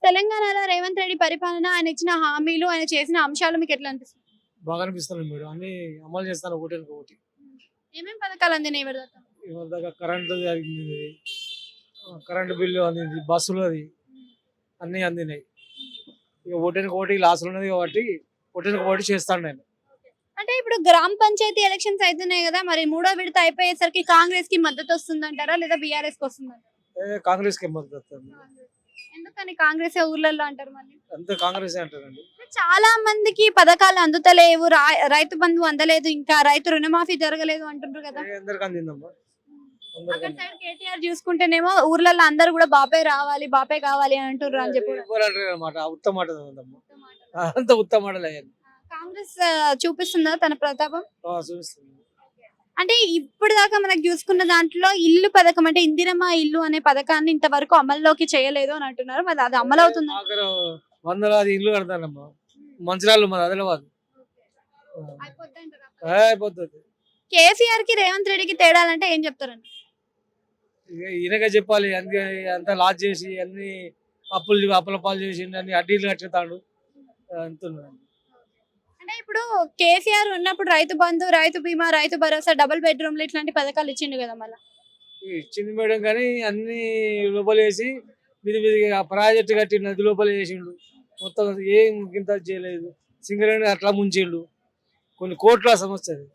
తెలంగాణలో రేవంత్ రెడ్డి పరిపాలన, ఆయన ఇచ్చిన హామీలు, ఆయన చేసిన అంశాలు మీకు ఎట్లా అనిపిస్తుంది? బాగా అనిపిస్తుంది మేడం. అన్ని అమలు చేస్తాను ఒకటి ఒకటి. ఏమేం పథకాలు అందినాయి ఇప్పటిదాకా? ఇవాళ దాకా కరెంటు జరిగింది, కరెంటు బిల్లు అందింది, బస్సులు అది అన్నీ అందినాయి. ఇక ఒకటికి ఒకటి లాస్లు ఉన్నది కాబట్టి ఒకటికి ఒకటి చేస్తాను నేను. అంటే ఇప్పుడు గ్రామ పంచాయతీ ఎలక్షన్స్ అవుతున్నాయి కదా, మరి మూడో విడత అయిపోయేసరికి కాంగ్రెస్ కి మద్దతు వస్తుందంటారా లేదా బీఆర్ఎస్ కి వస్తుందంటారా? కాంగ్రెస్కి మద్దతు వస్తుంది. ఎందుకని కాంగ్రెస్ ఊర్లలో అంటారు మళ్ళీ? అంతే కాంగ్రెస్ అంటారండి. చాలా మందికి పథకాలు అందుతలేవు, రైతు బంధు అందలేదు, ఇంకా రైతు రుణమాఫీ జరగలేదు అంటుండ్రు కదా. అందరికి అందిందమ్మా, అందరికి అక్కడ అందింది. సైడ్ కేటీఆర్ చూసుకుంటేనేమో ఊర్లలో అందరూ కూడా బాపే రావాలి, బాపే కావాలి అని అంటుర్రు అని చెప్పి ఎవరు అంటారు అన్నమాట, ఉత్తమ మాట ఉందమ్మా, అంత ఉత్తమ మాటలు అయ్యాయి. కాంగ్రెస్ చూపిస్తుందా తన ప్రతాపం? చూపిస్తుంది. అంటే ఇప్పుడు దాకా మనకు చూసుకున్న దాంట్లో ఇల్లు పథకం అంటే ఇందిరమ్మ ఇల్లు అనే పథకాన్ని ఇంతవరకు అమల్లోకి చేయలేదు అని అంటున్నారు. మరి అది అమలు అవుతుంది? ఆఖరు వందలాది ఇల్లు కడతానమ్మా, మంచిరాళ్ళు మన ఆదిలాబాద్. అయిపోతుంది. కేసీఆర్ కి రేవంత్ రెడ్డికి తేడాలంటే ఏం చెప్తారండి? ఈయనగా చెప్పాలి. అంత లాస్ చేసి అన్ని అప్పుల పాలు చేసి అన్ని అడ్డీలు కట్టేతాడు అంటున్నాడు. అంటే ఇప్పుడు కేసీఆర్ ఉన్నప్పుడు రైతు బంధు, రైతు బీమా, రైతు భరోసా, డబుల్ బెడ్రూమ్లు ఇట్లాంటి పథకాలు ఇచ్చిండు కదా. మళ్ళీ ఇచ్చింది మేడం, కానీ అన్ని లోపల వేసి విధిగా ప్రాజెక్టు కట్టి నది లోపల వేసిండు. మొత్తం ఏం ఇంత చేయలేదు. సింగరేణి అట్లా ముంచిండు. కొన్ని కోట్ల సమస్య అది.